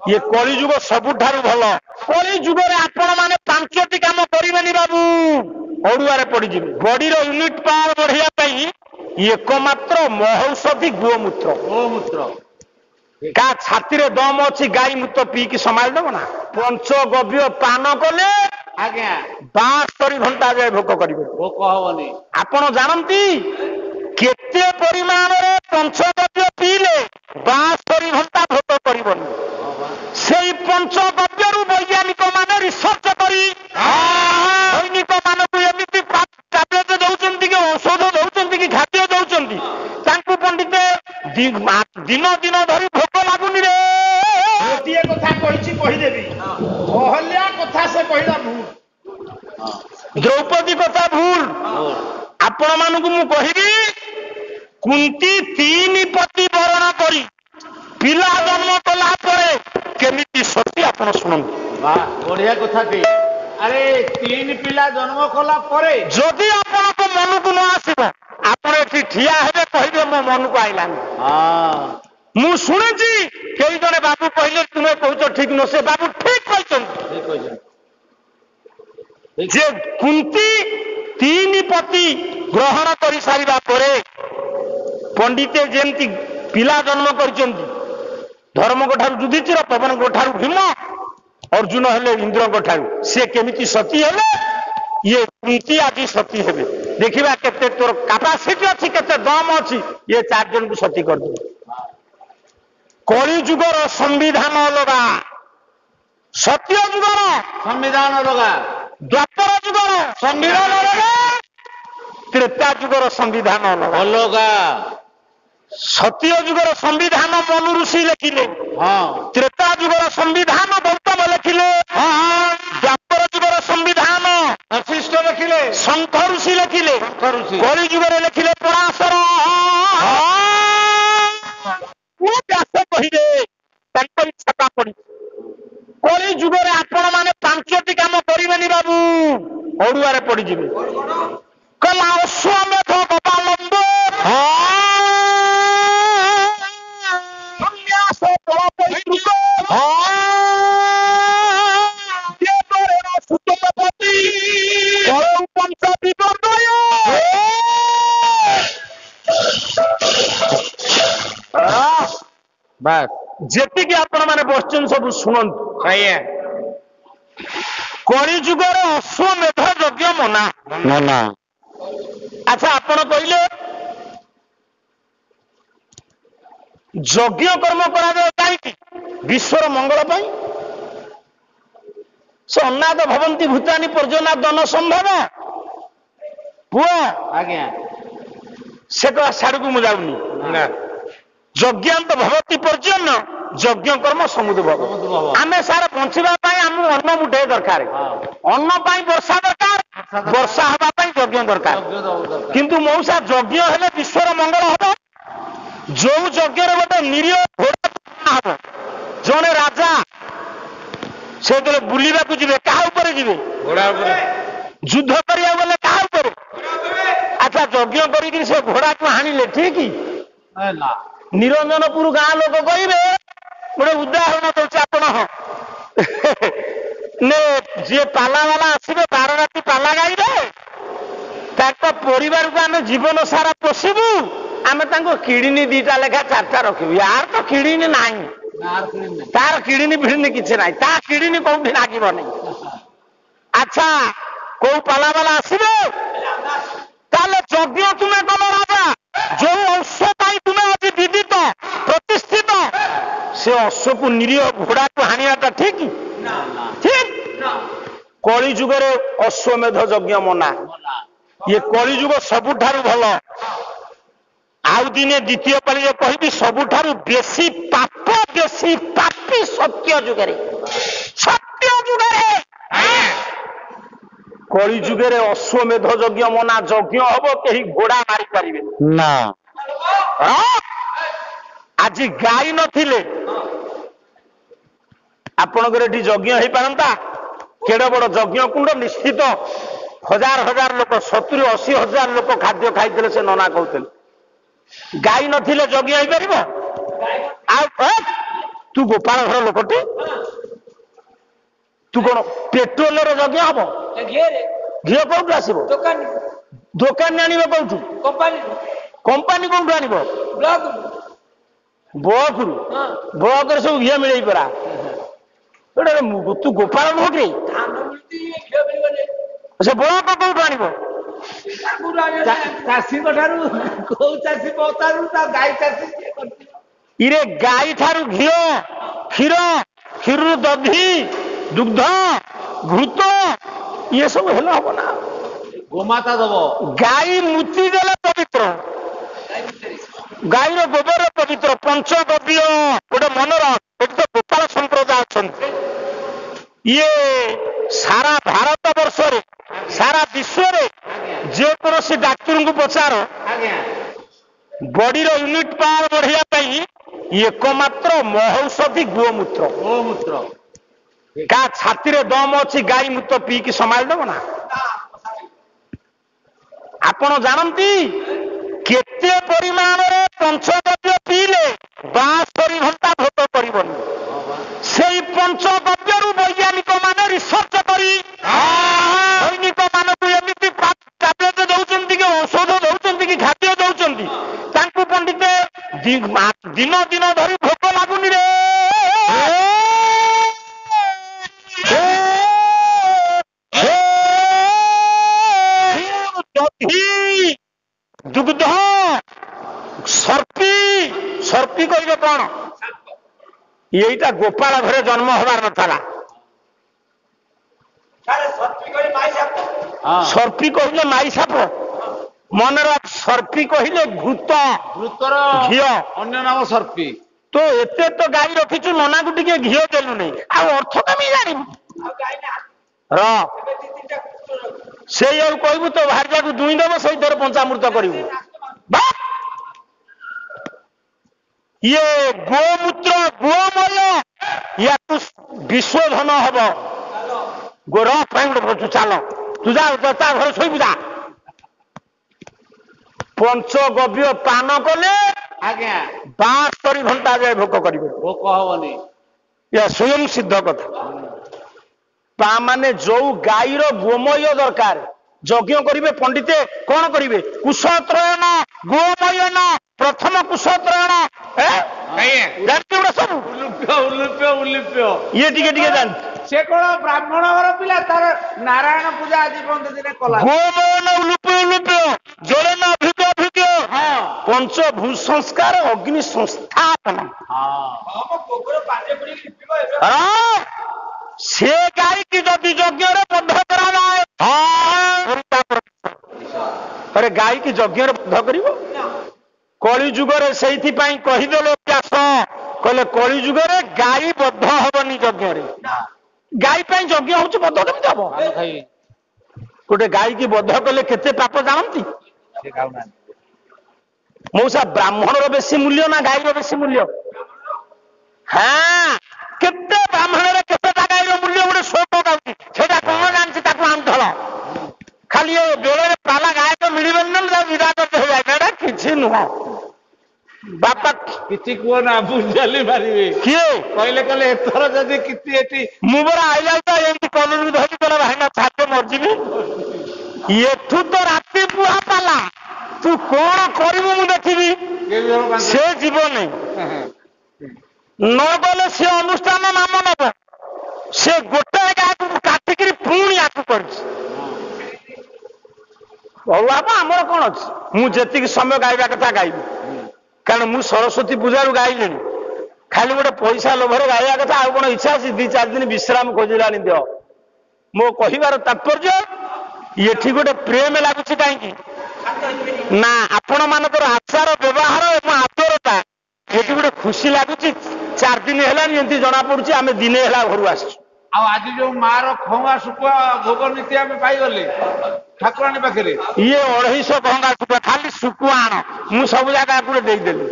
ये कली जुग सबुठारु भल कली जुगरे आपण माने पांचटी काम करिवेनी बाबू ओडुआरे पड़ी जिवे बॉडी रो यूनिट पावर बढ़िया पई एकमात्र महौषधि गोमूत्र का छाती रे दम अछि गाई मूत्र पी की संभाल दब ना पंचगव्य पान कले आज्ञा 72 घंटा जाए भोक करिवे भोक हबनी आपण जानंती केते परिमाण रे पंचगव्य पीले 72 घंटा भोक करिवनी सेई पंचगव्यरु वैज्ञानिक माने रिसर्च करी सैनिक मानकु एमिति टैबलेट दउचंती कि औषध दउचंती कि खाद्य दउचंती तांकु पंडित दिन दिन धरी भोक लागुनी रे गोटिए कथा कहिछि कहि देबी अहल्या कथा से कहिला भूल द्रौपदी कथा भूल आपण मानकु मु कहिबी कुंती 3 पति वरण करी पिला जन्म कला परे केमिति सती आपण सुनंतु वाह बढ़िया कथा के अरे 3 पिला जन्म कला परे जदि आपण को मन को न आसीबा आपण एठी ठिया हेबे कहिबे मो मन को आइलानी हां मु सुनेछि केई जने बाबू कहले तुमे कहउछ ठीक न से बाबू ठीक कहछन जे कुंती 3 पति ग्रहण करि सारिबा परे पंडिते जेंति पिला जन्म करचंती धर्म को ठारू युधिष्ठिर पवन को ठारू भीम अर्जुन हेले इंद्र को ठारू से केमिति सती हेले ये कुंती आदि सती हेबे देखिबा केते तोर कैपेसिटी अछि केते दम अछि ये 4 जन को सती कर दे कली जुगर संविधान अलगा सत्य जुगर संविधान अलगा द्वापर जुगर संविधान अलगा त्रेता जुगर संविधान अलगा सत्य जुगर संविधान मनु ऋषि लिखिले हाँ त्रेता जुगर संविधान गौतम लिखिले द्वापर जुगर संविधान वशिष्ठ लिखिले शंख ऋषि लिखिले कली जुगर लिखिले पराशर व्यास कहिले तांकर छटा पड़ी कली जुगरे आपण माने 5टी काम करिवेनी बाबू ओडुआरे पड़ी जिवे कला अश्वमेध गोपालंब संन्यास परापैतृक देवरेण सुतमपति कलौ पंच विवर्तय बस जेतिकी आपण माने बसचन सब सुनंतु आज्ञा कली जुगर अश्वमेध यज्ञ मना अच्छा आपण कहले यज्ञ कर्म करा जाए कहीं विश्वर मंगल पाई से अन्नाद भवंती भूतानी पर्जना दन संभव पुआ आज्ञा से तो साड़ को मुझाऊनी यज्ञांत भवती पर्जन्य यज्ञ कर्म समुद्र भव आमे सारा बंचिबा पाई हमु अन्न मुठे दरकार अन्न पाई वर्षा दरकार वर्षा हवा पाई यज्ञ दरकार किंतु मौसा यज्ञ हेले विश्वर मंगल हबो जो यज्ञ रे गोटे निरीह घोड़ा हबो जने राजा से तले बुलिबा को जिवे काहा ऊपर जिवे घोड़ा ऊपर युद्ध करिया बोले काहा ऊपर अच्छा यज्ञ करी कि से घोड़ा को हानिले ठीक ही ना निरंजनपुर गाँ लोक कहे गोटे उदाहरण दौर आप जी पाला वाला आसवे 12 राति पाला गाइबे परिवार को आम जीवन सारा पोषिबू आम किडनी 2टा लेखा 4टा रखू यार तो किडनी ना तार किडनी फिडनी किसी ना ता किडनी कौन लागनी अच्छा कौ पाला वाला आसवे यज्ञ तुम्हें कल राजा जो अश्व तुम्हें आज विदित प्रतिष्ठित से अश्व को निरीह घोड़ा को हानियाटा ठीक ठीक कली जुगरे अश्वमेध यज्ञ मना ये कली जुग सबुठारु भल आउ दिने द्वितीय पाली कहि सबुठारु बेसी पापी सत्य जुगरे कली जुगरे अश्वमेध यज्ञ मना यज्ञ हब कहीं घोड़ा मारी पारे ना आज गाई नथिले आपणकर एटी यज्ञ हो पारंता केड़ बड़ यज्ञ कुंड निश्चित 1000 लोक 70-80 हजार लोक खाद्य खाई से नना कहते गाई नथिले यज्ञ हो पार ତୁ ଗୋପାଳ ଘର ଲୋକଟି ତୁ କଣ ପେଟ୍ରୋଲର ଯଜ୍ଞ ହବ ଘିଅ କୋଉଠୁ ଆସିବ ଦୋକାନ ଆଣିବ କୋଉଠୁ କମ୍ପାନୀ କୋଉଠୁ ଆଣିବ ବ୍ଲକରୁ ବ୍ଲକରେ ସବୁ ଘିଅ ମିଳେଇ ପରା ତୁ ଗୋପାଳ ନୁହଁ କି ସେ ବ୍ଲକ କୋଉଠୁ ଆଣିବ ଚାଷୀଙ୍କ ଠାରୁ କୋଉ ଚାଷୀ ପଚାରୁ ତା ଗାଈ ଚାଷୀ ଇରେ ଗାଈ ଠାରୁ ଘିଅ କ୍ଷୀର କ୍ଷୀରରୁ ଦଧି ଦୁଗ୍ଧ ଘୃତ ଇଏ ସବୁ ହେଲେ ହବ ନା ଗୋମାତା ଦବ ଗାଈ ମୁତି ଦେଲେ ପବିତ୍ର ଗାଈର ଗୋବର ପବିତ୍ର ପଞ୍ଚଗବ୍ୟ ଗୋଟେ ମନର ଏଠି ତ ଗୋପାଳ ସମ୍ପ୍ରଦାୟ ଅଛନ୍ତି ଇଏ ସାରା ଭାରତ ବର୍ଷରେ ସାରା ବିଶ୍ୱରେ ଯେକୌଣସି ଡାକ୍ତରଙ୍କୁ ପଚାର ବଡିର ୟୁନିଟ ପାୱାର ବଢିବା ପାଇଁ ଏକମାତ୍ର ମହୌଷଧି ଗୋମୂତ୍ର କାହା ଛାତିରେ ଦମ ଅଛି ଗାଈ ମୂତ୍ର ପିଇକି ସମ୍ଭାଳି ଦେବ ନା ଆପଣ ଜାଣନ୍ତି କେତେ ପରିମାଣରେ ପଞ୍ଚଗବ୍ୟ ପିଇଲେ 72 ଘଣ୍ଟା ଭୋକ କରିବନି ସେଇ ପଞ୍ଚଗବ୍ୟରୁ ବୈଜ୍ଞାନିକ ମାନେ ରିସର୍ଚ୍ଚ କରି ସୈନିକ ମାନଙ୍କୁ ଏମିତି ଟାବଲେଟ ଦଉଛନ୍ତି କି ଔଷଧ ଦଉଛନ୍ତି କି ଖାଦ୍ୟ ଦଉଛନ୍ତି ତାଙ୍କୁ ପଣ୍ଡିତ ଦିନ ଦିନ ଧରି ଭୋକ ଲାଗୁନି ରେ ଦୁଗ୍ଧ ସର୍ପି କହିବେ କଣ ଏଇଟା ଗୋପାଳ ଘରେ ଜନ୍ମ ହବାର ନଥିଲା ସର୍ପି କହିଲେ ମାଇ ସାପ ମନରେ ସର୍ପି କହିଲେ ଘୃତର ଘିଅ ଅନ୍ୟ ନାମ ସର୍ପି ତ ଏତେ ତ ଗାଈ ରଖିଛୁ ନନାକୁ ଟିକେ ଘିଅ ଦେଲୁ ନାହିଁ ଆଉ ଅର୍ଥ କେମିତି ଜାଣିବୁ ସେଇ ଆଉ କହିବୁ ତ ଭାର୍ଯ୍ୟାକୁ ଦୁଇଁ ଦେବ ସେଇଥିରେ ପଞ୍ଚାମୃତ କରିବୁ ଇଏ ଗୋମୂତ୍ର ଗୋମୟ ୟାକୁ ବିଶ୍ୱଧନ ହବ ଗୋର ପାଇଁ ଗୋଟେ ବଛୁ ଚାଲ ତୁ ଯା ତା ଘରେ ଶୋଇବୁ ଯା ପଞ୍ଚଗବ୍ୟ ପାନ କଲେ 72 ଘଣ୍ଟା ଯାଏ ଭୋକ କରିବେ ଭୋକ ହବନି ଏହା ସ୍ୱୟଂ ସିଦ୍ଧ କଥା ତା ମାନେ ଯୋଉ ଗାଈର ଗୋମୟ ଦରକାର ଯଜ୍ଞ କରିବେ ପଣ୍ଡିତେ କଣ କରିବେ କୁଶତ୍ରୟଣ ଗୋମୟନ ପ୍ରଥମ କୁଶତ୍ରୟଣ ସବୁ ଇଏ ଟିକେ ଜାଣି ସେ କଣ ବ୍ରାହ୍ମଣ ଘର ପିଲା ତାର ନାରାୟଣ ପୂଜା ଆଜି ପର୍ଯ୍ୟନ୍ତ ଦିନେ କଲା ଗୋମୟନ ଉଲୁପ୍ୟ ଜ୍ୱଳନ ଅଭିଜ୍ଞ ପଞ୍ଚଭୂ ସଂସ୍କାର ଅଗ୍ନି ସଂସ୍ଥାପନ ସେ ଗାଈକି ଯଦି ଯଜ୍ଞରେ ବଦ୍ଧ କରାଯାଏ ଗାଈକି ଯଜ୍ଞରେ ବଦ୍ଧ କରିବ କଳି ଯୁଗରେ ସେଇଥିପାଇଁ କହିଦେଲେ ବ୍ୟାସ କହିଲେ କଳି ଯୁଗରେ ଗାଈ ବଦ୍ଧ ହବନି ଯଜ୍ଞରେ ଗାଈ ପାଇଁ ଯଜ୍ଞ ହଉଛି ବଦ୍ଧ କେମିତି ହବ ଗୋଟେ ଗାଈକି ବଦ୍ଧ କଲେ କେତେ ପାପ ଜାଣନ୍ତି ମଉସା ବ୍ରାହ୍ମଣର ବେଶୀ ମୂଲ୍ୟ ନା ଗାଈର ବେଶୀ ମୂଲ୍ୟ କେତେ ବ୍ରାହ୍ମଣରେ କେତେଟା ଗାଈର ମୂଲ୍ୟ ଗୋଟେ ଶୋକ ଗାଉଛି ସେଇଟା କଣ ଜାଣିଛି ତାକୁ ଆନ୍ଧଳ ଖାଲି ବେଳରେ ପାଲା ଗାୟକ ମିଳିବନି ନା ବିରାଟ ହେଇଯାଏ ଏଇଟା କିଛି ନୁହଁ ବାପା କିଛି କୁହ ନା ବୁଝାଲି ମାରିବେ କିଏ କହିଲେ ଏଥର ଯଦି କିଛି ଏଠି ମୁଁ ବରା ଆଇଲା ତ ଏମିତି କଲରୁ ଧରି କଲେ ଭାଇନା ଛାତ ମରିଯିବି ଏଠୁ ତ ରାତି ପୁହା ପାଲା ତୁ କଣ କରିବୁ ମୁଁ ଦେଖିବି ସେ ଯିବନି ନ ଗଲେ ସେ ଅନୁଷ୍ଠାନ ନାମ ନବ ସେ ଗୋଟାଏ ଗାଁକୁ କାଟିକିରି ପୁଣି ଆକୁ କରିଛି ହଉ ବାପା ଆମର କଣ ଅଛି ମୁଁ ଯେତିକି ସମୟ ଗାଇବା କଥା ଗାଇବି କାରଣ ମୁଁ ସରସ୍ୱତୀ ପୂଜାରୁ ଗାଇଲିଣି ଖାଲି ଗୋଟେ ପଇସା ଲୋଭରେ ଗାଇବା କଥା ଆଉ କଣ ଇଚ୍ଛା ଅଛି 2-4 ଦିନ ବିଶ୍ରାମ ଖୋଜିଲାଣି ଦିଅ ମୋ କହିବାର ତାତ୍ପର୍ଯ୍ୟ ଏଠି ଗୋଟେ ପ୍ରେମ ଲାଗୁଛି କାହିଁକି ନା ଆପଣ ମାନଙ୍କର ଆଚାର ବ୍ୟବହାର ଏବଂ ଆଦରତା ଏଠି ଗୋଟେ ଖୁସି ଲାଗୁଛି 4 ଦିନ ହେଲାଣି ଏମିତି ଜଣା ପଡୁଛି ଆମେ ଦିନେ ହେଲା ଘରୁ ଆସିଛୁ ଆଉ ଆଜି ଯୋଉ ମାର ଖଙ୍ଗା ଶୁଖୁଆ ଭୋଗ ନୀତି ଆମେ ପାଇଗଲେ ଠାକୁରାଣୀ ପାଖରେ ଇଏ 250 ଖଙ୍ଗା ଶୁଖୁଆ ଖାଲି ଶୁଖୁଆ ଆଣ ମୁଁ ସବୁ ଜାଗା ଦେଇଦେଲି